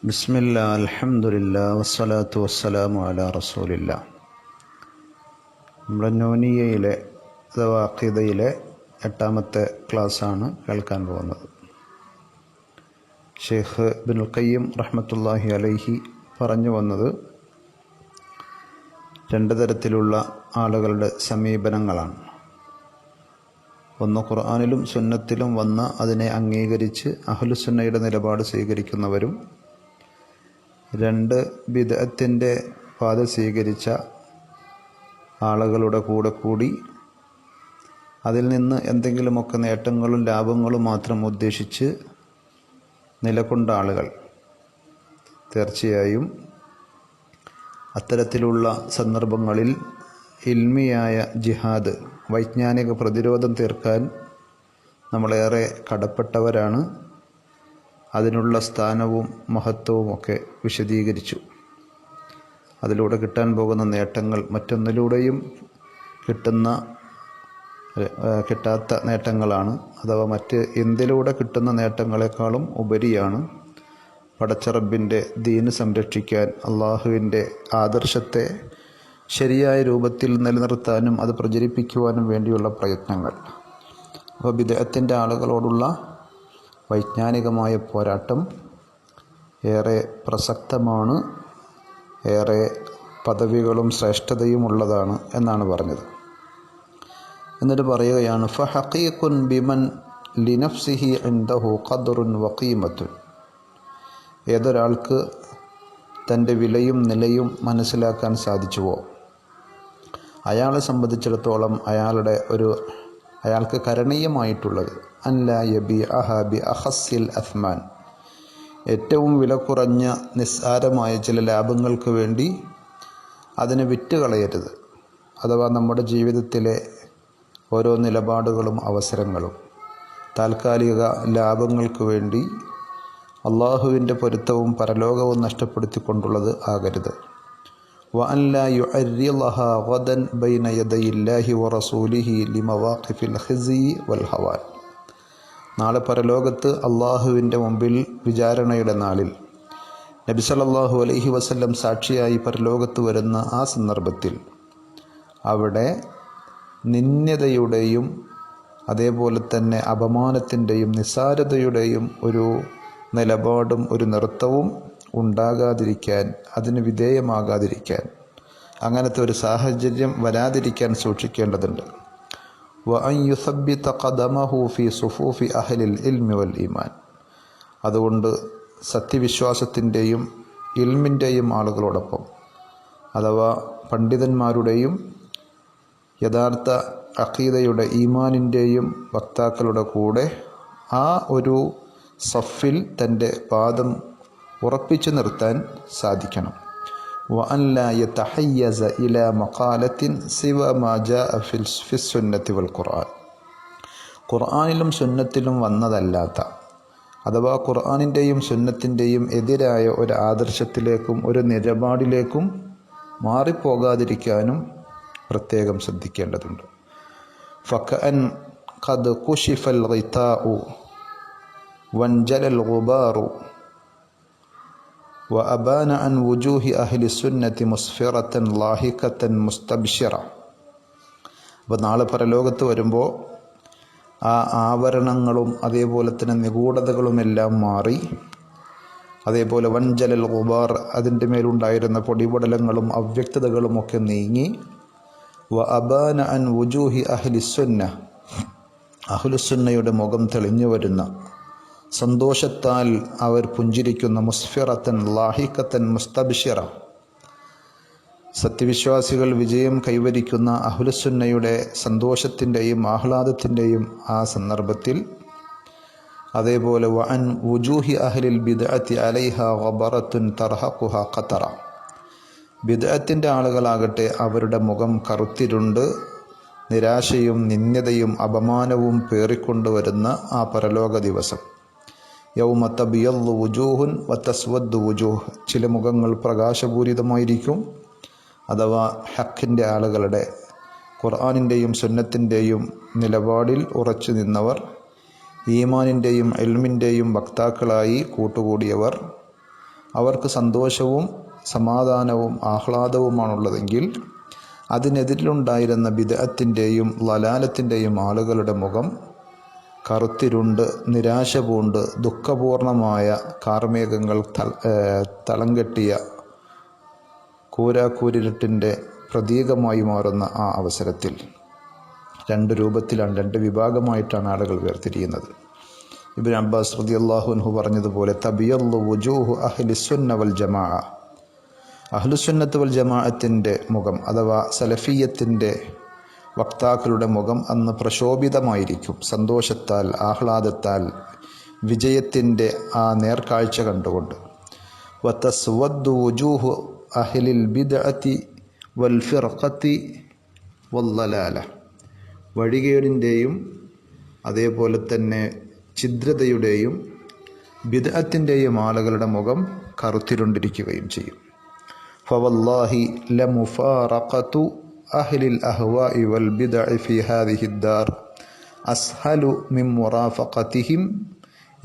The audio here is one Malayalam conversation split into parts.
ബിസ്മില്ലാ അൽഹംദുലില്ലാ വസ്സലാത്തു വസ്സലാമു അലാ റസൂലില്ലാ. നമ്മുടെ നൂനിയയിലെ അഥവാ അഖീദയിലെ 8ാമത്തെ ക്ലാസ്സാണ് കേൾക്കാൻ പോകുന്നത്. ഷെയ്ഖ് ഇബ്നുൽ ഖയ്യിം റഹ്മത്തുള്ളാഹി അലൈഹി പറഞ്ഞു വന്നത് 2 തരത്തിലുള്ള ആളുകളുടെ സമീപനങ്ങളാണ്. ഒന്ന്, ഖുർആനിലും സുന്നത്തിലും വന്ന അതിനെ അംഗീകരിച്ച് അഹ്ലുസുന്നയുടെ നിലപാട് സ്വീകരിക്കുന്നവരും 2, ബിദ്അത്തിൻ്റെ പാത സ്വീകരിച്ച ആളുകളുടെ കൂടെ കൂടി അതിൽ നിന്ന് എന്തെങ്കിലുമൊക്കെ നേട്ടങ്ങളും ലാഭങ്ങളും മാത്രം ഉദ്ദേശിച്ച് നിലകൊണ്ട ആളുകൾ. തീർച്ചയായും അത്തരത്തിലുള്ള സന്ദർഭങ്ങളിൽ ഇൽമിയായ ജിഹാദ്, വൈജ്ഞാനിക പ്രതിരോധം തീർക്കാൻ നമ്മളേറെ കടപ്പെട്ടവരാണ്. അതിനുള്ള സ്ഥാനവും മഹത്വവും ഒക്കെ വിശദീകരിച്ചു. അതിലൂടെ കിട്ടാൻ പോകുന്ന നേട്ടങ്ങൾ മറ്റൊന്നിലൂടെയും കിട്ടാത്ത നേട്ടങ്ങളാണ്. അഥവാ മറ്റ് എന്തിലൂടെ കിട്ടുന്ന നേട്ടങ്ങളെക്കാളും ഉപരിയാണ് പടച്ചറബിൻ്റെ ദീന് സംരക്ഷിക്കാൻ, അള്ളാഹുവിൻ്റെ ആദർശത്തെ ശരിയായ രൂപത്തിൽ നിലനിർത്താനും അത് പ്രചരിപ്പിക്കുവാനും വേണ്ടിയുള്ള പ്രയത്നങ്ങൾ. അപ്പോൾ ബിദ്അത്തിൻ്റെ ആളുകളോടുള്ള വൈജ്ഞാനികമായ പോരാട്ടം ഏറെ പ്രസക്തമാണ്, ഏറെ പദവികളും ശ്രേഷ്ഠതയും ഉള്ളതാണ് എന്നാണ് പറഞ്ഞത്. എന്നിട്ട് പറയുകയാണ്, ഫഹഖീഖുൻ ബിമൻ ലിനഫ്സിഹി ഇൻദഹു ഖദ്റുൻ വഖീമത്തുൻ. ഏതൊരാൾക്ക് തൻ്റെ വിലയും നിലയും മനസ്സിലാക്കാൻ സാധിച്ചുവോ അയാളെ സംബന്ധിച്ചിടത്തോളം അയാൾക്ക് കരണീയമായിട്ടുള്ളത് അല്ലാ യബീഅഹ ബി അഖസ്സിൽ അസ്മാൻ, ഏറ്റവും വില കുറഞ്ഞ നിസ്സാരമായ ചില ലാഭങ്ങൾക്ക് വേണ്ടി അതിനെ വിറ്റുകളയരുത്. അഥവാ നമ്മുടെ ജീവിതത്തിലെ ഓരോ നിലപാടുകളും അവസരങ്ങളും താൽക്കാലിക ലാഭങ്ങൾക്ക് വേണ്ടി അള്ളാഹുവിൻ്റെ പൊരുത്തവും പരലോകവും നഷ്ടപ്പെടുത്തിക്കൊണ്ടുള്ളത് ആകരുത്. വഅൻ ലാ യുഅർരിളഹ ഗദൻ ബൈന യദയില്ലാഹി വറസൂലിഹി ലിമവാഖിഫിൽ ഖിസ്യി വൽ ഹവാൻ. നാളെ പരലോകത്ത് അള്ളാഹുവിൻ്റെ മുമ്പിൽ വിചാരണയുടെ നാളിൽ നബി സല്ലല്ലാഹു അലൈഹി വസല്ലം സാക്ഷിയായി പരലോകത്ത് വരുന്ന ആ സന്ദർഭത്തിൽ അവിടെ നിന്ദ്യതയുടെയും അതേപോലെ തന്നെ അപമാനത്തിൻ്റെയും നിസ്സാരതയുടെയും ഒരു നിലപാടും ഒരു നൃത്തവും ഉണ്ടാകാതിരിക്കാൻ, അതിന് വിധേയമാകാതിരിക്കാൻ, അങ്ങനത്തെ ഒരു സാഹചര്യം വരാതിരിക്കാൻ സൂക്ഷിക്കേണ്ടതുണ്ട്. വഅൻ യുസബ്ബിത ഖദമഹു ഫീ സുഫൂഫി അഹ്ലിൽ ഇൽമി വൽ ഈമാൻ. അതുകൊണ്ട് സത്യവിശ്വാസത്തിൻ്റെയും ഇൽമിൻ്റെയും ആളുകളോടൊപ്പം, അഥവാ പണ്ഡിതന്മാരുടെയും യഥാർത്ഥ അഖീദയുടെ ഈമാനിൻ്റെയും വക്താക്കളുടെ കൂടെ ആ ഒരു സഫിൽ തൻ്റെ പാദം ഉറപ്പിച്ചു നിർത്താൻ സാധിക്കണം. വഅൻ ലാ യതഹയ്യസ ഇലാ മഖാലത്തിൻ സിവ മാ ജാഅ ഫിസ്സുന്നത്തി വൽ ഖുർആൻ. ഖുർആനിലും സുന്നത്തിലും വന്നതല്ലാത്ത, അഥവാ ഖുർആനിൻ്റെയും സുന്നത്തിൻ്റെയും എതിരായ ഒരു ആദർശത്തിലേക്കും ഒരു നിലപാടിലേക്കും മാറിപ്പോകാതിരിക്കാനും പ്രത്യേകം ശ്രദ്ധിക്കേണ്ടതുണ്ട്. ഫകഅൻ ഖദ് കുശിഫൽ ഗിതാഉ വൻജലൽ ഗുബാറു വഅബാന അൻ വുജൂഹി അഹ്ലി സുന്നത്തി മുസ്ഫിറത്തൻ ലാഹിഖത്തൻ മുസ്തബ്ശിറ. അപ്പോൾ നാളെ പരലോകത്ത് വരുമ്പോൾ ആ ആവരണങ്ങളും അതേപോലെ തന്നെ നിഗൂഢതകളുമെല്ലാം മാറി, അതേപോലെ വൻജലൽ ഗുബാർ, അതിൻ്റെ മേലുണ്ടായിരുന്ന പൊടിപടലങ്ങളും അവ്യക്തതകളുമൊക്കെ നീങ്ങി, വഅബാന അൻ വുജൂഹി അഹ്ലി സുന്ന, അഹ്ലുസുന്നയുടെ മുഖം തെളിഞ്ഞു വരുന്ന, സന്തോഷത്താൽ അവർ പുഞ്ചിരിക്കുന്ന, മുസ്ഫിറത്തൻ ലാഹിഖത്തൻ മുസ്തബ്ശിറ, സത്യവിശ്വാസികൾ വിജയം കൈവരിക്കുന്ന അഹ്ലുസുന്നയുടെ സന്തോഷത്തിൻ്റെയും ആഹ്ലാദത്തിൻ്റെയും ആ സന്ദർഭത്തിൽ, അതേപോലെ വഅൻ വുജൂഹി അഹ്ലിൽ ബിദ്അത്തി അലൈഹ ഗബറത്തുൻ തർഹഖുഹ ഖതറ, ബിദ്അത്തിൻ്റെ ആളുകളാകട്ടെ അവരുടെ മുഖം കറുത്തിരുണ്ട് നിരാശയും നിന്ദ്യതയും അപമാനവും പേറിക്കൊണ്ടുവരുന്ന ആ പരലോക ദിവസം. യൗമ തബിയദ്ദു വുജൂഹുൻ വതസ്വദ്ദു വുജൂഹ്, ചില മുഖങ്ങൾ പ്രകാശപൂരിതമായിരിക്കും, അഥവാ ഹക്കിൻ്റെ ആളുകളുടെ, ഖുർആനിൻ്റെയും സുന്നത്തിൻ്റെയും നിലപാടിൽ ഉറച്ചു നിന്നവർ, ഈമാനിൻ്റെയും ഇൽമിൻ്റെയും വക്താക്കളായി കൂട്ടുകൂടിയവർ, അവർക്ക് സന്തോഷവും സമാധാനവും ആഹ്ലാദവുമാണുള്ളതെങ്കിൽ അതിനെതിരിലുണ്ടായിരുന്ന ബിദ്അത്തിൻ്റെയും ലലാലത്തിൻ്റെയും ആളുകളുടെ മുഖം കറുത്തിരുണ്ട് നിരാശ പൂണ്ട് ദുഃഖപൂർണമായ കാർമേഘങ്ങൾ തളം കെട്ടിയ കൂരാക്കൂരിരുട്ടിൻ്റെ പ്രതീകമായി മാറുന്ന ആ അവസരത്തിൽ രണ്ട് രൂപത്തിലാണ്, രണ്ട് വിഭാഗമായിട്ടാണ് ആളുകൾ വേർതിരിയുന്നത്. ഇബ്നു അബ്ബാസ് റളിയല്ലാഹു അൻഹു പറഞ്ഞതുപോലെ തബിയല്ലു വുജൂഹു അഹ്ലിസ്സുന്ന വൽ ജമാഅ, അഹ്ലുസുന്നത്ത് വൽ ജമാഅത്തിൻ്റെ മുഖം അഥവാ സലഫിയത്തിൻ്റെ വക്താക്കളുടെ മുഖം അന്ന് പ്രശോഭിതമായിരിക്കും, സന്തോഷത്താൽ ആഹ്ലാദത്താൽ വിജയത്തിൻ്റെ ആ നേർക്കാഴ്ച കണ്ടുകൊണ്ട്. വതസ്വദ്ദു വുജൂഹു അഹ്ലിൽ ബിദ്അത്തി വൽ ഫിർഖത്തി വല്ലലാല, വഴികേടിൻ്റെയും അതേപോലെ തന്നെ ഛിദ്രതയുടെയും ബിദ്അത്തിൻ്റെയും ആളുകളുടെ മുഖം കറുത്തിരുണ്ടിരിക്കുകയും ചെയ്യും. ഫവല്ലാഹി ലമുഫാറഖതു അഹ്ലിൽ അഹ്വാഇ വൽ ബിദ്അ ഫി ഹാദിഹി ദാർ അസ്ഹലു മിൻ മുറാഫഖതിഹിം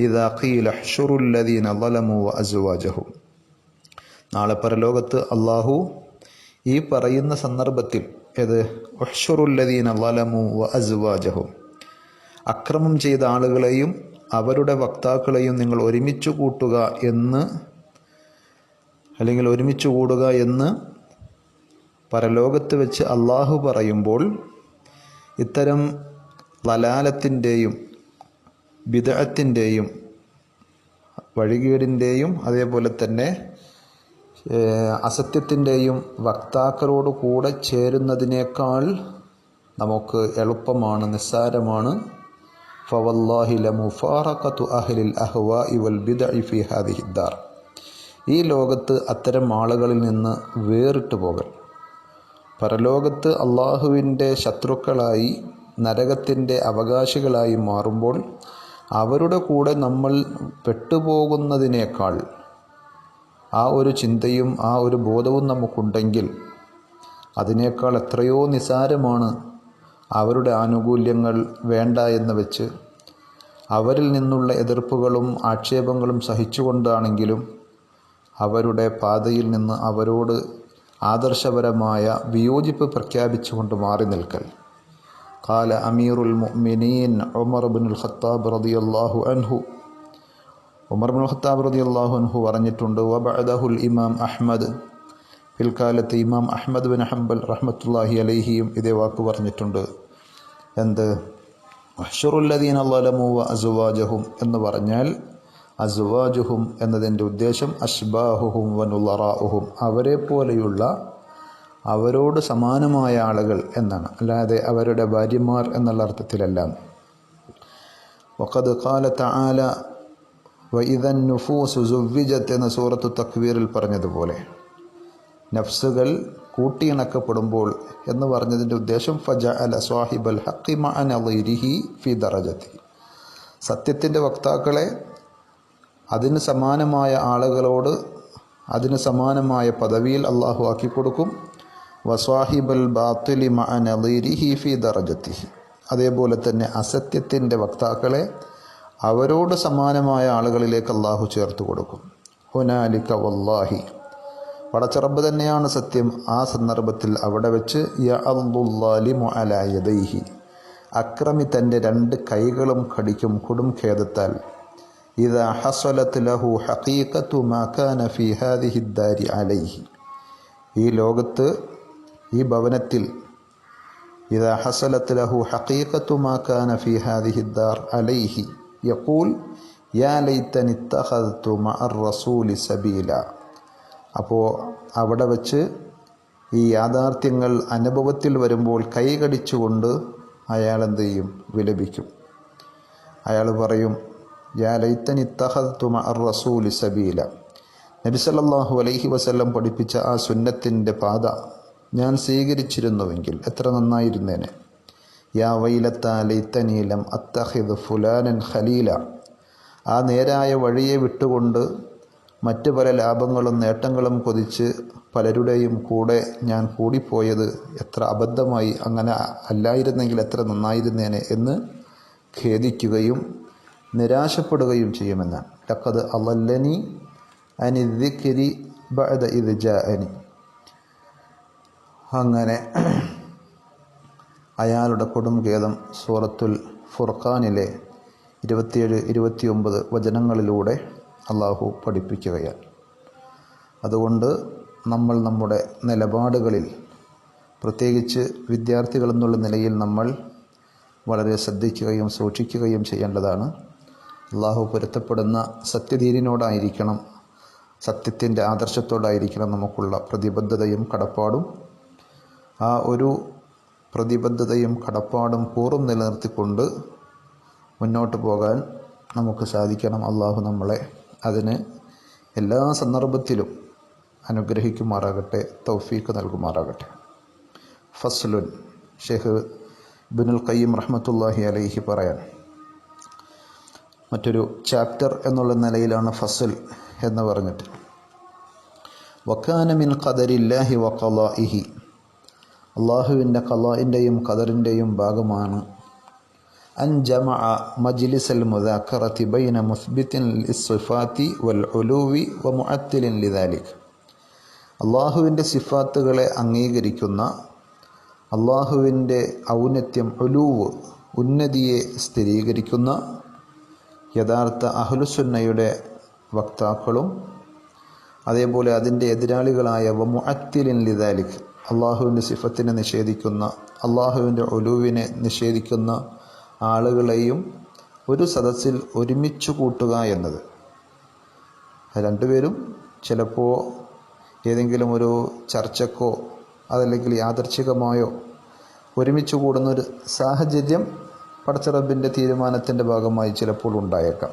ഇദാ ഖീല ഹ്ശുറുൽ ലദീന ളലമു വ അസ്വാജഹും. നാളെ പരലോകത്ത് അല്ലാഹു ഈ പറയുന്ന സന്ദർഭത്തിൽ ഏത് ഉഹ്ശുറുൽ ലദീന ളലമു വ അസ്വാജഹും, അക്രമം ചെയ്ത ആളുകളെയും അവരുടെ വക്താക്കളെയും നിങ്ങൾ ഒരുമിച്ച് കൂട്ടുക എന്ന്, അല്ലെങ്കിൽ ഒരുമിച്ച് കൂടുക എന്ന് പരലോകത്ത് വെച്ച് അള്ളാഹു പറയുമ്പോൾ ഇത്തരം ലലാലത്തിൻ്റെയും ബിദ്അത്തിൻ്റെയും വഴികേടിൻ്റെയും അതേപോലെ തന്നെ അസത്യത്തിൻ്റെയും വക്താക്കളോട് കൂടെ ചേരുന്നതിനേക്കാൾ നമുക്ക് എളുപ്പമാണ്, നിസ്സാരമാണ് ഫവല്ലാഹി ലമുഫാറഖതു അഹ്ലിൽ അഹ്വാഇ വൽ ബിദ്അ ഫി ഹാദിഹി ദാർ, ഈ ലോകത്ത് അത്തരം ആളുകളിൽ നിന്ന് വേറിട്ട് പോകൽ. പരലോകത്ത് അള്ളാഹുവിൻ്റെ ശത്രുക്കളായി നരകത്തിൻ്റെ അവകാശികളായി മാറുമ്പോൾ അവരുടെ കൂടെ നമ്മൾ പെട്ടുപോകുന്നതിനേക്കാൾ ആ ഒരു ചിന്തയും ആ ഒരു ബോധവും നമുക്കുണ്ടെങ്കിൽ അതിനേക്കാൾ എത്രയോ നിസാരമാണ് അവരുടെ ആനുകൂല്യങ്ങൾ വേണ്ട എന്ന് വെച്ച് അവരിൽ നിന്നുള്ള എതിർപ്പുകളും ആക്ഷേപങ്ങളും സഹിച്ചുകൊണ്ടാണെങ്കിലും അവരുടെ പാതയിൽ നിന്ന് അവരോട് ആദർശപരമായ വിയോജിപ്പ് പ്രഖ്യാപിച്ചുകൊണ്ട് മാറി നിൽക്കൽ. ഖാല അമീറുൽ മുഅ്മിനീൻ ഉമർ ഇബ്നുൽ ഖത്താബ് റളിയല്ലാഹു അൻഹു, ഉമർ ഇബ്നുൽ ഖത്താബ് റളിയല്ലാഹു അൻഹു പറഞ്ഞിട്ടുണ്ട്, വബഅദഹുൽ ഇമാം അഹ്മദ്, പിൽക്കാലത്ത് ഇമാം അഹ്മദ് ബിൻ ഹംബൽ റഹ്മത്തുള്ളാഹി അലൈഹിയും ഇതേ വാക്ക് പറഞ്ഞിട്ടുണ്ട്. എന്ത്? അഹ്ശുറുൽ ലദീന ളലമു വ അസ്വാജഹും എന്ന് പറഞ്ഞാൽ അസ്വാജുഹും എന്നതിൻ്റെ ഉദ്ദേശം അഷ്ബാഹുഹും വനുളറാഉഹും, അവരെ പോലെയുള്ള അവരോട് സമാനമായ ആളുകൾ എന്നാണ്, അല്ലാതെ അവരുടെ ഭാര്യമാർ എന്നുള്ള അർത്ഥത്തിലല്ല. വഖദ് ഖാല തആല വഇദൻ നുഫൂസു സുവ്വിജത് എന്ന സൂറത്തു തക്വീറിൽ പറഞ്ഞതുപോലെ നഫ്സുകൾ കൂട്ടിയിണക്കപ്പെടുമ്പോൾ എന്ന് പറഞ്ഞതിൻ്റെ ഉദ്ദേശം ഫജഅല സ്വാഹിബൽ ഹഖി മഅ നളീരിഹി ഫി ദറജതിഹി, സത്യത്തിൻ്റെ വക്താക്കളെ അതിന് സമാനമായ ആളുകളോട് അതിന് സമാനമായ പദവിയിൽ അള്ളാഹു ആക്കിക്കൊടുക്കും. വസ്വാഹിബൽ ബാത്തിലി മഅ നളീരിഹി ഫി ദറജതിഹി, അതേപോലെ തന്നെ അസത്യത്തിൻ്റെ വക്താക്കളെ അവരോട് സമാനമായ ആളുകളിലേക്ക് അള്ളാഹു ചേർത്ത് കൊടുക്കും. ഹുനാലിക വല്ലാഹി, പടച്ചറബ് തന്നെയാണ് സത്യം, ആ സന്ദർഭത്തിൽ അവിടെ വെച്ച് യഅദ്ദുല്ലാലിമു അലാ യദൈഹി, അക്രമി തൻ്റെ രണ്ട് കൈകളും കടിക്കും കൊടും ഖേദത്താൽ. ഇദാ ഹസലത് ലഹു ഹഖീഖതു മാ കാന ഫീ ഹാദിഹി ദാരി അലൈഹി, ഈ ലോകത്ത് ഈ ഭവനത്തിൽ ഇദാ ഹസലത് ലഹു ഹഖീഖതു മാ കാന ഫീ ഹാദിഹി ദാർ അലൈഹി യഖൂൽ യാ ലൈതനി ഇത്തഖദ്തു മഅർ റസൂലി സബീല. അപ്പോൾ അവിടെ വച്ച് ഈ യാഥാർത്ഥ്യങ്ങൾ അനുഭവത്തിൽ വരുമ്പോൾ കൈകടിച്ചുകൊണ്ട് അയാൾ എന്ത് ചെയ്യും? വിലപിക്കും. അയാൾ പറയും യാ ലൈതനി ഇത്തഖദ്തു മഅർ റസൂലി സബീല, നബി സല്ലല്ലാഹു അലൈഹി വസല്ലം പഠിപ്പിച്ച ആ സുന്നത്തിൻ്റെ പാത ഞാൻ സ്വീകരിച്ചിരുന്നുവെങ്കിൽ എത്ര നന്നായിരുന്നേനെ. യാ വൈലത്ത ലൈതനി ലം അത്തഖിദ് ഫുലാനൻ ഖലീല, ആ നേരായ വഴിയെ വിട്ടുകൊണ്ട് മറ്റ് പല ലാഭങ്ങളും നേട്ടങ്ങളും കൊതിച്ച് പലരുടെയും കൂടെ ഞാൻ കൂടിപ്പോയത് എത്ര അബദ്ധമായി, അങ്ങനെ അല്ലായിരുന്നെങ്കിൽ എത്ര നന്നായിരുന്നേനെ എന്ന് ഖേദിക്കുകയും നിരാശപ്പെടുകയും ചെയ്യുമെന്നാണ്. ലഖദ് അളല്ലനി അനി ദിക്രി ബഅദ ഇദ് ജാഅനി. അങ്ങനെ അയാളുടെ കൊടും ഖേദം സൂറത്തുൽ ഫുർഖാനിലെ 27-29 വചനങ്ങളിലൂടെ അള്ളാഹു പഠിപ്പിക്കുകയാണ്. അതുകൊണ്ട് നമ്മൾ നമ്മുടെ നിലപാടുകളിൽ, പ്രത്യേകിച്ച് വിദ്യാർത്ഥികൾ എന്നുള്ള നിലയിൽ നമ്മൾ വളരെ ശ്രദ്ധിക്കുകയും സൂക്ഷിക്കുകയും ചെയ്യേണ്ടതാണ്. അള്ളാഹു പൊരുത്തപ്പെടുന്ന സത്യധീരനോടായിരിക്കണം, സത്യത്തിൻ്റെ ആദർശത്തോടായിരിക്കണം നമുക്കുള്ള പ്രതിബദ്ധതയും കടപ്പാടും. ആ ഒരു പ്രതിബദ്ധതയും കടപ്പാടും പൂർവ്വം നിലനിർത്തിക്കൊണ്ട് മുന്നോട്ട് പോകാൻ നമുക്ക് സാധിക്കണം. അള്ളാഹു നമ്മളെ അതിന് എല്ലാ സന്ദർഭത്തിലും അനുഗ്രഹിക്കുമാറാകട്ടെ, തൗഫീഖ് നൽകുമാറാകട്ടെ. ഫസ്ലുൻ, ഷെയ്ഖ് ഇബ്നുൽ ഖയ്യിം റഹ്മത്തുള്ളാഹി അലൈഹി പറയാൻ, മറ്റൊരു ചാപ്റ്റർ എന്നുള്ള നിലയിലാണ് ഫസ്ൽ എന്ന് പറഞ്ഞിട്ട്, വക്കാന മിൻ ഖദരില്ലാഹി വ ഖളാഇഹി, അള്ളാഹുവിൻ്റെ ഖളാഇൻ്റെയും ഖദറിൻ്റെയും ഭാഗമാണ് അൻ ജമഅ മജ്ലിസൽ മുദാക്കറതി ബൈന മുസ്ബിത്തിൻ ലിസ്സിഫാത്തി വൽ ഉലൂവി വ മുഅത്തിലിൻ ലിദാലിക്, അള്ളാഹുവിൻ്റെ സിഫാത്തുകളെ അംഗീകരിക്കുന്ന, അള്ളാഹുവിൻ്റെ ഔന്നത്യം ഉലൂവ് ഉന്നതിയെ സ്ഥിരീകരിക്കുന്ന യഥാർത്ഥ അഹ്ലുസുന്നയുടെ വക്താക്കളും, അതേപോലെ അതിൻ്റെ എതിരാളികളായ വ മുഅത്തിലിൻ ലിദാലിക്, അള്ളാഹുവിൻ്റെ സിഫത്തിനെ നിഷേധിക്കുന്ന, അള്ളാഹുവിൻ്റെ ഉലൂവിനെ നിഷേധിക്കുന്ന ആളുകളെയും ഒരു സദസ്സിൽ ഒരുമിച്ച് കൂട്ടുക എന്നത്. രണ്ടുപേരും ചിലപ്പോൾ ഏതെങ്കിലും ഒരു ചർച്ചക്കോ അതല്ലെങ്കിൽ യാദർച്ഛികമായോ ഒരുമിച്ച് കൂടുന്നൊരു സാഹചര്യം പടച്ച റബ്ബിൻ്റെ തീരുമാനത്തിൻ്റെ ഭാഗമായി ചിലപ്പോൾ ഉണ്ടായേക്കാം.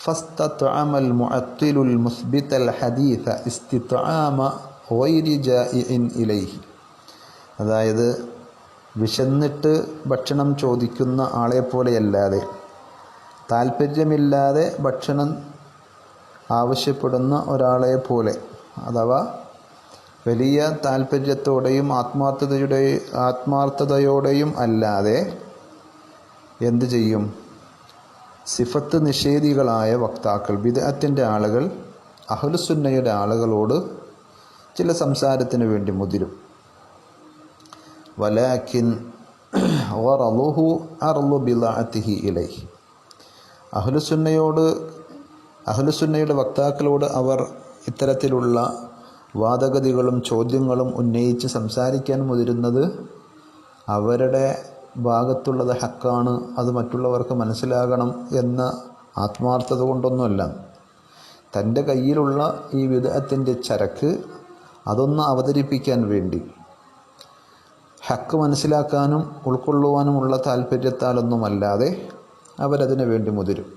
ഫസ്തത്അമൽ മുഅത്തിലുൽ മുസ്ബിതൽ ഹദീഥ ഇസ്തിത്ആമ ഗൈരി ജാഇഇൻ ഇലൈഹി, അതായത് വിശന്നിട്ട് ഭക്ഷണം ചോദിക്കുന്ന ആളെപ്പോലെയല്ലാതെ, താല്പര്യമില്ലാതെ ഭക്ഷണം ആവശ്യപ്പെടുന്ന ഒരാളെ പോലെ, അഥവാ വലിയ താല്പര്യത്തോടെയും ആത്മാർത്ഥതയോടെയും അല്ലാതെ എന്തു ചെയ്യും, സിഫത്ത് നിഷേധികളായ വക്താക്കൾ, ബിദ്അത്തിൻ്റെ ആളുകൾ അഹ്ലുസുന്നയുടെ ആളുകളോട് ചില സംസാരത്തിന് വേണ്ടി മുതിരും. വലാകിൻ ഗറളുഹു അർളു ബിളഅതിഹി ഇലൈഹി, അഹ്ലുസുന്നയുടെ വക്താക്കളോട് അവർ ഇത്തരത്തിലുള്ള വാദഗതികളും ചോദ്യങ്ങളും ഉന്നയിച്ച് സംസാരിക്കാൻ മുതിരുന്നത് അവരുടെ ഭാഗത്തുള്ളത് ഹക്കാണ്, അത് മറ്റുള്ളവർക്ക് മനസ്സിലാകണം എന്ന ആത്മാർത്ഥത കൊണ്ടൊന്നുമല്ല. തൻ്റെ കയ്യിലുള്ള ഈ ബിദ്അത്തിൻ്റെ ചരക്ക് അതൊന്ന് അവതരിപ്പിക്കാൻ വേണ്ടി, ഹക്ക് മനസ്സിലാക്കാനും ഉൾക്കൊള്ളുവാനുമുള്ള താല്പര്യത്താലൊന്നുമല്ലാതെ അവരതിനു വേണ്ടി മുതിരും.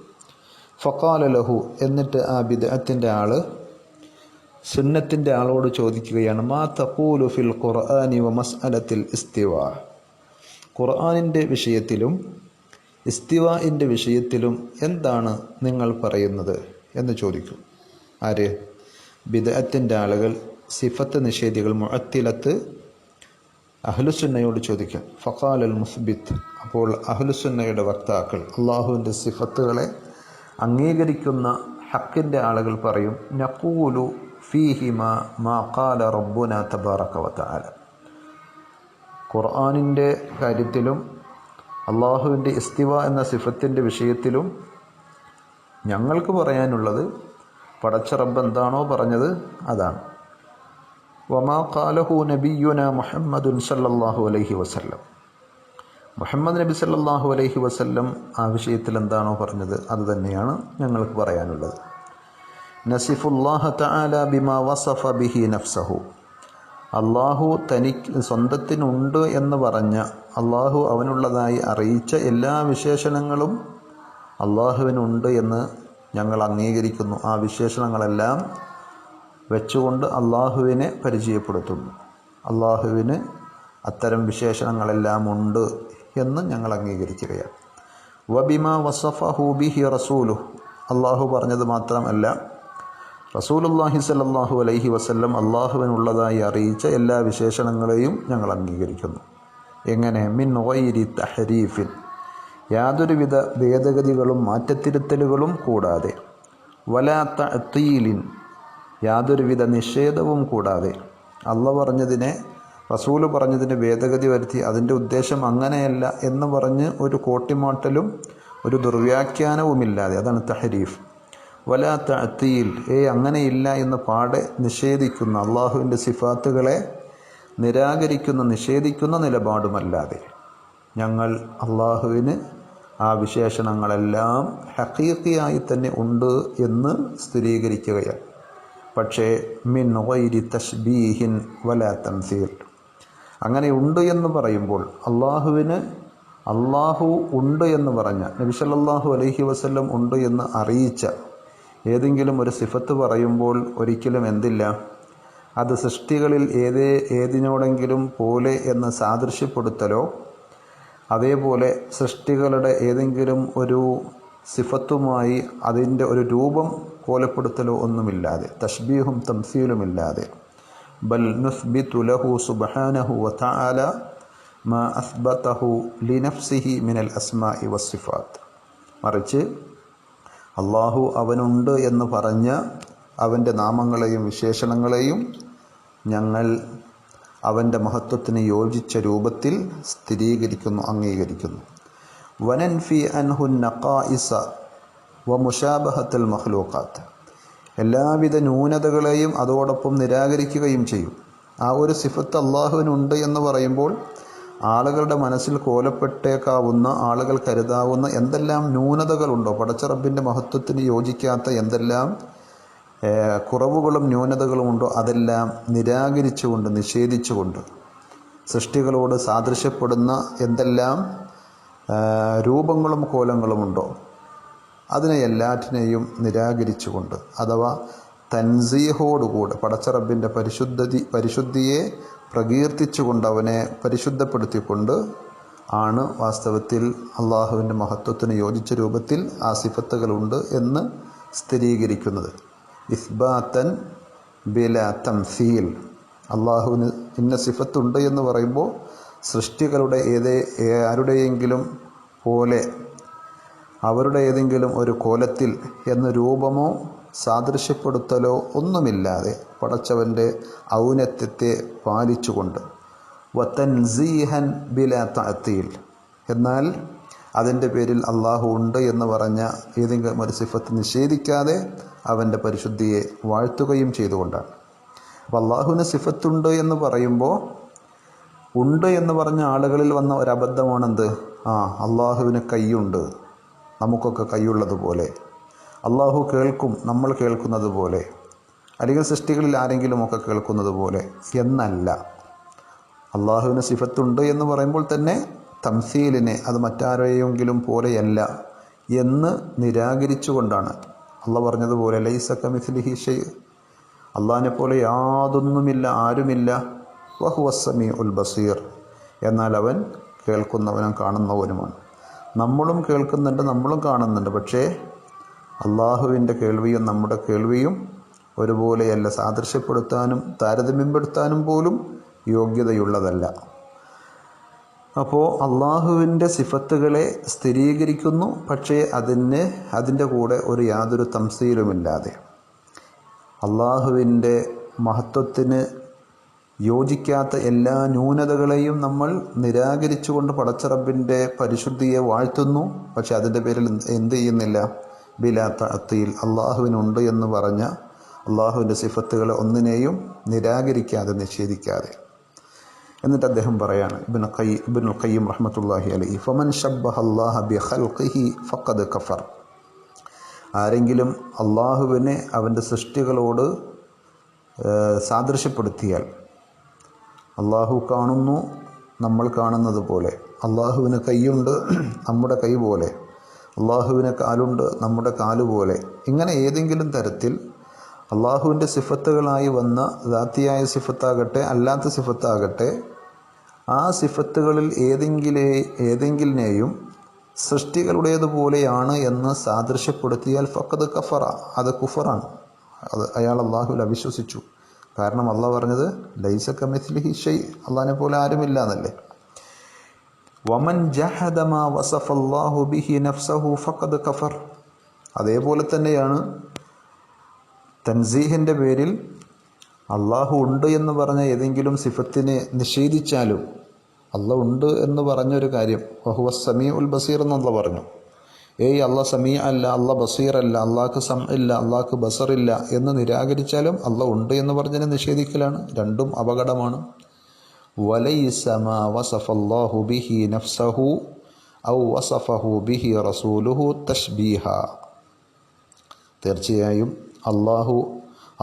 ഫഖാല ലഹു, എന്നിട്ട് ആ ബിദ്അത്തിൻ്റെ ആള് സുന്നത്തിൻ്റെ ആളോട് ചോദിക്കുകയാണ്, മാ തഖൂലു ഫിൽ ഖുർആനി വ മസ്അലത്തിൽ ഇസ്തിവാ, ഖുർആനിൻ്റെ വിഷയത്തിലും ഇസ്തിവാഇൻ്റെ വിഷയത്തിലും എന്താണ് നിങ്ങൾ പറയുന്നത് എന്ന് ചോദിക്കും. ആര്? ബിദ്അത്തിൻ്റെ ആളുകൾ, സിഫത്ത് നിഷേധികൾ, മുഅത്തിലത്ത് അഹ്ലുസുന്നയോട് ചോദിക്കും. ഫഖാലൽ മുസ്ബിത്ത്, അപ്പോൾ അഹ്ലുസുന്നയുടെ വക്താക്കൾ, അള്ളാഹുവിൻ്റെ സിഫത്തുകളെ അംഗീകരിക്കുന്ന ഹക്കിൻ്റെ ആളുകൾ പറയും, നഖൂലു ഫീഹിമാ മാ ഖാല റബ്ബുനാ തബാറക വ തആല, ഖുർആനിൻ്റെ കാര്യത്തിലും അള്ളാഹുവിൻ്റെ ഇസ്തിവ എന്ന സിഫത്തിൻ്റെ വിഷയത്തിലും ഞങ്ങൾക്ക് പറയാനുള്ളത് പടച്ച റബ്ബ് എന്താണോ പറഞ്ഞത് അതാണ്. വമാ ഖാലഹു നബിയുന മുഹമ്മദുൻ സല്ലല്ലാഹു അലൈഹി വസല്ലം, മുഹമ്മദ് നബി സല്ലല്ലാഹു അലൈഹി വസല്ലം ആ വിഷയത്തിൽ എന്താണോ പറഞ്ഞത് അത് തന്നെയാണ് ഞങ്ങൾക്ക് പറയാനുള്ളത്. നസിഫുല്ലാഹ തആല ബിമാ വസഫ ബിഹി നഫ്സഹു, അള്ളാഹു തനിക്ക് സ്വന്തത്തിനുണ്ട് എന്ന് പറഞ്ഞ, അള്ളാഹു അവനുള്ളതായി അറിയിച്ച എല്ലാ വിശേഷണങ്ങളും അള്ളാഹുവിനുണ്ട് എന്ന് ഞങ്ങൾ അംഗീകരിക്കുന്നു. ആ വിശേഷണങ്ങളെല്ലാം വെച്ചുകൊണ്ട് അള്ളാഹുവിനെ പരിചയപ്പെടുത്തുന്നു. അള്ളാഹുവിന് അത്തരം വിശേഷണങ്ങളെല്ലാം ഉണ്ട് എന്ന് ഞങ്ങൾ അംഗീകരിക്കുകയാണ്. വബിമാ വസഫഹു ബിഹി റസൂലുഹു, അള്ളാഹു പറഞ്ഞത് മാത്രമല്ല, റസൂലുള്ളാഹി സ്വല്ലല്ലാഹു അലൈഹി വസല്ലം അള്ളാഹുവിനുള്ളതായി അറിയിച്ച എല്ലാ വിശേഷണങ്ങളെയും ഞങ്ങൾ അംഗീകരിക്കുന്നു. എങ്ങനെ? മിൻ ഗൈരി തഹരീഫിൻ, യാതൊരുവിധ ഭേദഗതികളും മാറ്റത്തിരുത്തലുകളും കൂടാതെ, വലാ തഅ്തീലിൻ, യാതൊരുവിധ നിഷേധവും കൂടാതെ. അള്ളാഹ് പറഞ്ഞതിനെ റസൂല് പറഞ്ഞതിന് ഭേദഗതി വരുത്തി അതിൻ്റെ ഉദ്ദേശം അങ്ങനെയല്ല എന്ന് പറഞ്ഞ് ഒരു കോട്ടിമാട്ടലും ഒരു ദുർവ്യാഖ്യാനവുമില്ലാതെ, അതാണ് തഹരീഫ്. വലാ തഅ്തീൽ, അങ്ങനെയില്ല എന്ന് പാടെ നിഷേധിക്കുന്ന, അള്ളാഹുവിൻ്റെ സിഫാത്തുകളെ നിരാകരിക്കുന്ന നിഷേധിക്കുന്ന നിലപാടുമല്ലാതെ. ഞങ്ങൾ അള്ളാഹുവിന് ആ വിശേഷണങ്ങളെല്ലാം ഹഖീഖിയായി തന്നെ ഉണ്ട് എന്ന് സ്ഥിരീകരിക്കുകയാണ്. പക്ഷേ മിൻ ഗൈരി തശ്ബീഹിൻ വലാ തംസീൽ, അങ്ങനെ ഉണ്ട് എന്ന് പറയുമ്പോൾ അള്ളാഹു ഉണ്ട് എന്ന് പറഞ്ഞ, നബി സല്ലല്ലാഹു അലൈഹി വസല്ലം ഉണ്ട് എന്ന് അറിയിച്ച ഏതെങ്കിലും ഒരു സിഫത്ത് പറയുമ്പോൾ ഒരിക്കലും എന്തില്ല, അത് സൃഷ്ടികളിൽ ഏതിനോടെങ്കിലും പോലെ എന്ന് സാദൃശ്യപ്പെടുത്തലോ അതേപോലെ സൃഷ്ടികളുടെ ഏതെങ്കിലും ഒരു സിഫത്തുമായി അതിൻ്റെ ഒരു രൂപം കോലപ്പെടുത്തലോ ഒന്നുമില്ലാതെ, തശ്ബീഹും തംസീലുമില്ലാതെ, ബൽ നുസ്ബിതു ലഹു സുബ്ഹാനഹു വതആല മാ അസ്ബതഹു ലിനഫ്സിഹി മിനൽ അസ്മാഇ വസ്സിഫാത്ത്, മറിച്ച് അള്ളാഹു അവനുണ്ട് എന്ന് പറഞ്ഞ അവൻ്റെ നാമങ്ങളെയും വിശേഷണങ്ങളെയും ഞങ്ങൾ അവൻ്റെ മഹത്വത്തിന് യോജിച്ച രൂപത്തിൽ സ്ഥിരീകരിക്കുന്നു, അംഗീകരിക്കുന്നു. വനൻഫി അൻഹു നഖായിസ വമുശാബഹത്തുൽ മഖ്ലൂഖാത്ത്, എല്ലാവിധ ന്യൂനതകളെയും അതോടൊപ്പം നിരാകരിക്കുകയും ചെയ്യും. ആ ഒരു സിഫത്ത് അള്ളാഹുവിനുണ്ട് എന്ന് പറയുമ്പോൾ ആളുകളുടെ മനസ്സിൽ കോലപ്പെട്ടേക്കാവുന്ന, ആളുകൾ കരുതാവുന്ന എന്തെല്ലാം ന്യൂനതകളുണ്ടോ, പടച്ച റബ്ബിൻ്റെ മഹത്വത്തിന് യോജിക്കാത്ത എന്തെല്ലാം കുറവുകളും ന്യൂനതകളും ഉണ്ടോ, അതെല്ലാം നിരാകരിച്ചുകൊണ്ട് നിഷേധിച്ചുകൊണ്ട്, സൃഷ്ടികളോട് സാദൃശ്യപ്പെടുന്ന എന്തെല്ലാം രൂപങ്ങളും കോലങ്ങളുമുണ്ടോ അതിനെ എല്ലാറ്റിനെയും നിരാകരിച്ചുകൊണ്ട്, അഥവാ തൻസീഹോടുകൂടെ പടച്ച റബ്ബിൻ്റെ പരിശുദ്ധിയെ പ്രകീർത്തിച്ചുകൊണ്ട് അവനെ പരിശുദ്ധപ്പെടുത്തിക്കൊണ്ട് ആണ് വാസ്തവത്തിൽ അള്ളാഹുവിൻ്റെ മഹത്വത്തിന് യോജിച്ച രൂപത്തിൽ ആ സിഫത്തുകളുണ്ട് എന്ന് സ്ഥിരീകരിക്കുന്നത്. ഇസ്ബാത്തൻ ബിലാ തംസീൽ, അള്ളാഹുവിന് ഇന്ന സിഫത്തുണ്ട് എന്ന് പറയുമ്പോൾ സൃഷ്ടികളുടെ ആരുടെയെങ്കിലും പോലെ, അവരുടെ ഏതെങ്കിലും ഒരു കോലത്തിൽ എന്ന രൂപമോ സാദൃശ്യപ്പെടുത്തലോ ഒന്നുമില്ലാതെ പടച്ചവൻ്റെ ഔന്നത്യത്തെ പാലിച്ചുകൊണ്ട്, വതൻസീഹൻ ബിലാ തഅ്തീൽ, എന്നാൽ അതിൻ്റെ പേരിൽ അള്ളാഹു ഉണ്ട് എന്ന് പറഞ്ഞ ഏതെങ്കിലും ഒരു സിഫത്ത് നിഷേധിക്കാതെ അവൻ്റെ പരിശുദ്ധിയെ വാഴ്ത്തുകയും ചെയ്തുകൊണ്ടാണ്. അപ്പോൾ അള്ളാഹുവിന് സിഫത്തുണ്ട് എന്ന് പറയുമ്പോൾ, ഉണ്ട് എന്ന് പറഞ്ഞ ആളുകളിൽ വന്ന ഒരബദ്ധമാണെന്ത്, അള്ളാഹുവിന് കൈയുണ്ട്, നമുക്കൊക്കെ കൈയുള്ളതുപോലെ, അള്ളാഹു കേൾക്കും നമ്മൾ കേൾക്കുന്നത് പോലെ, അല്ലെങ്കിൽ സൃഷ്ടികളിൽ ആരെങ്കിലുമൊക്കെ കേൾക്കുന്നത് പോലെ എന്നല്ല. അള്ളാഹുവിന് സിഫത്തുണ്ട് എന്ന് പറയുമ്പോൾ തന്നെ തംസീലിനെ, അത് മറ്റാരെയെങ്കിലും പോലെയല്ല എന്ന് നിരാകരിച്ചുകൊണ്ടാണ്. അള്ളാഹ് പറഞ്ഞതുപോലെ ലൈസ കമിസ്ലിഹി ഷൈ, അള്ളാഹിനെ പോലെ യാതൊന്നുമില്ല, ആരുമില്ല. വഹുവസ് സമീഉൽ ബസീർ, എന്നാൽ അവൻ കേൾക്കുന്നവനും കാണുന്നവനുമാണ്. നമ്മളും കേൾക്കുന്നുണ്ട്, നമ്മളും കാണുന്നുണ്ട്. പക്ഷേ അള്ളാഹുവിൻ്റെ കേൾവിയും നമ്മുടെ കേൾവിയും ഒരുപോലെയല്ല, സാദൃശ്യപ്പെടുത്താനും താരതമ്യപ്പെടുത്താനും പോലും യോഗ്യതയുള്ളതല്ല. അപ്പോൾ അള്ളാഹുവിൻ്റെ സിഫത്തുകളെ സ്ഥിരീകരിക്കുന്നു, പക്ഷേ അതിൻ്റെ കൂടെ യാതൊരു തംസീലുമില്ലാതെ, അള്ളാഹുവിൻ്റെ മഹത്വത്തിന് യോജിക്കാത്ത എല്ലാ ന്യൂനതകളെയും നമ്മൾ നിരാകരിച്ചുകൊണ്ട് പടച്ച റബ്ബിൻ്റെ പരിശുദ്ധിയെ വാഴ്ത്തുന്നു. പക്ഷെ അതിൻ്റെ പേരിൽ എന്ത് ചെയ്യുന്നില്ല, ബിലാ തഅ്തീൽ, അള്ളാഹുവിനുണ്ട് എന്ന് പറഞ്ഞ അള്ളാഹുവിൻ്റെ സിഫത്തുകളെ ഒന്നിനെയും നിരാകരിക്കാതെ നിഷേധിക്കാതെ. എന്നിട്ട് അദ്ദേഹം പറയാണ്, ഇബ്നുൽ ഖയ്യിം റഹ്മത്തുള്ളാഹി അലൈഹി, ഫമൻ ശബ്ബഹ അല്ലാഹ ബിഖൽഖിഹി ഫഖദ് കഫർ, ആരെങ്കിലും അള്ളാഹുവിനെ അവൻ്റെ സൃഷ്ടികളോട് സാദൃശ്യപ്പെടുത്തിയാൽ, അള്ളാഹു കാണുന്നു നമ്മൾ കാണുന്നത് പോലെ, അള്ളാഹുവിന് കൈയുണ്ട് നമ്മുടെ കൈ പോലെ, അള്ളാഹുവിന് കാലുണ്ട് നമ്മുടെ കാലുപോലെ, ഇങ്ങനെ ഏതെങ്കിലും തരത്തിൽ അള്ളാഹുവിൻ്റെ സിഫത്തുകളായി വന്ന ദാത്തിയായ സിഫത്താകട്ടെ അല്ലാത്ത സിഫത്താകട്ടെ, ആ സിഫത്തുകളിൽ ഏതെങ്കിലിനെയും സൃഷ്ടികളുടേതുപോലെയാണ് എന്ന് സാദൃശ്യപ്പെടുത്തിയാൽ ഫഖദ് കഫറ, അത് കുഫറാണ്, അയാൾ അള്ളാഹുവിൽ അവിശ്വസിച്ചു. കാരണം അള്ളാഹ് പറഞ്ഞത് ലൈസ കമിസ്ലിഹി ഷൈ, അള്ളാഹിനെ പോലെ ആരുമില്ല എന്നല്ലേ. വമൻ ജഹദ മാ വസഫല്ലാഹു ബിഹി നഫ്സഹു ഫഖദ് കഫർ, അതേപോലെ തന്നെയാണ് തൻസീഹിൻ്റെ പേരിൽ അള്ളാഹു ഉണ്ട് എന്ന് പറഞ്ഞ ഏതെങ്കിലും സിഫത്തിനെ നിഷേധിച്ചാലും അള്ളാഹ് ഉണ്ട് എന്ന് പറഞ്ഞൊരു കാര്യം വഹുവ സമീ ഉൽ ബസീർ എന്നുള്ള പറഞ്ഞു. അള്ളാഹ് സമീ അല്ല, അള്ളാഹ് ബസീർ അല്ല, അള്ളാഹ്ക്ക് സം ഇല്ല, അള്ളാഹ്ക്ക് ബസറില്ല എന്ന് നിരാകരിച്ചാലും അള്ളാഹ് ഉണ്ട് എന്ന് പറഞ്ഞതിനെ നിഷേധിക്കലാണ്. രണ്ടും അപകടമാണ്. വലൈസ മാ വസഫല്ലാഹു ബിഹി നഫ്സഹു ഔ വസഫഹു ബിഹി റസൂലുഹു തശ്ബീഹ. തീർച്ചയായും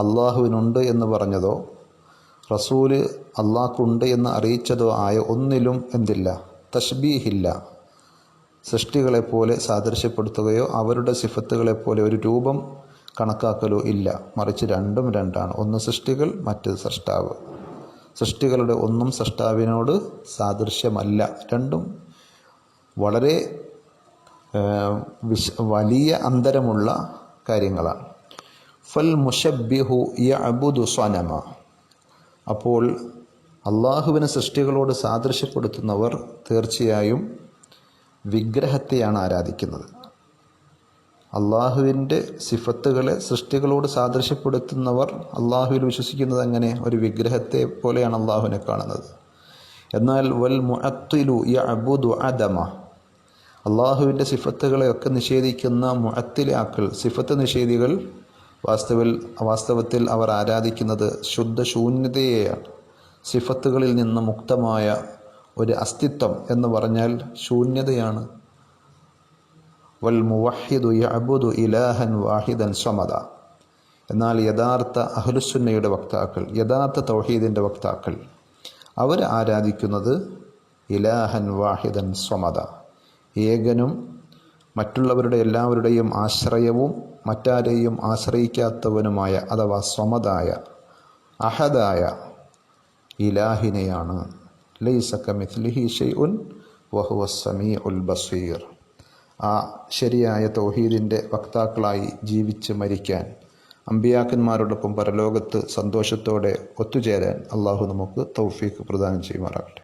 അള്ളാഹുവിനുണ്ട് എന്ന് പറഞ്ഞതോ റസൂല് അള്ളാഹ്ക്കുണ്ട് എന്ന് അറിയിച്ചതോ ആയ ഒന്നിലും എന്തില്ല, തശ്ബീഹില്ല. സൃഷ്ടികളെപ്പോലെ സാദൃശ്യപ്പെടുത്തുകയോ അവരുടെ സിഫത്തുകളെപ്പോലെ ഒരു രൂപം കണക്കാക്കലോ ഇല്ല. മറിച്ച് രണ്ടും രണ്ടാണ്. ഒന്ന് സൃഷ്ടികൾ, മറ്റേത് സൃഷ്ടാവ്. സൃഷ്ടികളുടെ ഒന്നും സൃഷ്ടാവിനോട് സാദൃശ്യമല്ല. രണ്ടും വളരെ വലിയ അന്തരമുള്ള കാര്യങ്ങളാണ്. ഫൽ മുശബ്ബിഹു യഅ്ബുദു സ്വനമ. അപ്പോൾ അള്ളാഹുവിനെ സൃഷ്ടികളോട് സാദൃശ്യപ്പെടുത്തുന്നവർ തീർച്ചയായും വിഗ്രഹത്തെയാണ് ആരാധിക്കുന്നത്. അള്ളാഹുവിൻ്റെ സിഫത്തുകളെ സൃഷ്ടികളോട് സാദൃശ്യപ്പെടുത്തുന്നവർ അള്ളാഹുവിൽ വിശ്വസിക്കുന്നത് എങ്ങനെ? ഒരു വിഗ്രഹത്തെ പോലെയാണ് അള്ളാഹുവിനെ കാണുന്നത്. എന്നാൽ വൽ മുഅത്തിലു യഅ്ബുദു അദമ. അള്ളാഹുവിൻ്റെ സിഫത്തുകളെയൊക്കെ നിഷേധിക്കുന്ന മുഅത്തിലാക്കൾ, സിഫത്ത് നിഷേധികൾ വാസ്തവത്തിൽ അവർ ആരാധിക്കുന്നത് ശുദ്ധ ശൂന്യതയെയാണ്. സിഫത്തുകളിൽ നിന്ന് മുക്തമായ ഒരു അസ്തിത്വം എന്ന് പറഞ്ഞാൽ ശൂന്യതയാണ്. വൽ മുവഹിദു യഅ്ബുദു ഇലാഹൻ വാഹിദൻ സ്വമദ. എന്നാൽ യഥാർത്ഥ അഹ്ലുസുന്നയുടെ വക്താക്കൾ, യഥാർത്ഥ തൗഹീദിൻ്റെ വക്താക്കൾ, അവർ ആരാധിക്കുന്നത് ഇലാഹൻ വാഹിദൻ സ്വമദ, ഏകനും മറ്റുള്ളവരുടെ എല്ലാവരുടെയും ആശ്രയവും മറ്റാരെയും ആശ്രയിക്കാത്തവനുമായ അഥവാ സ്വമദായ അഹദായ ഇലാഹിനെയാണ്. ലൈസ കമിത്ലിഹി ശൈഉൻ വഹുവസ് സമീഉൽ ബസീർ. ആ ശരിയായ തൗഹീദിൻ്റെ വക്താക്കളായി ജീവിച്ച് മരിക്കാൻ, അമ്പിയാക്കന്മാരോടൊപ്പം പരലോകത്ത് സന്തോഷത്തോടെ ഒത്തുചേരാൻ അള്ളാഹു നമുക്ക് തൗഫീഖ് പ്രദാനം ചെയ്യുമാറാകട്ടെ.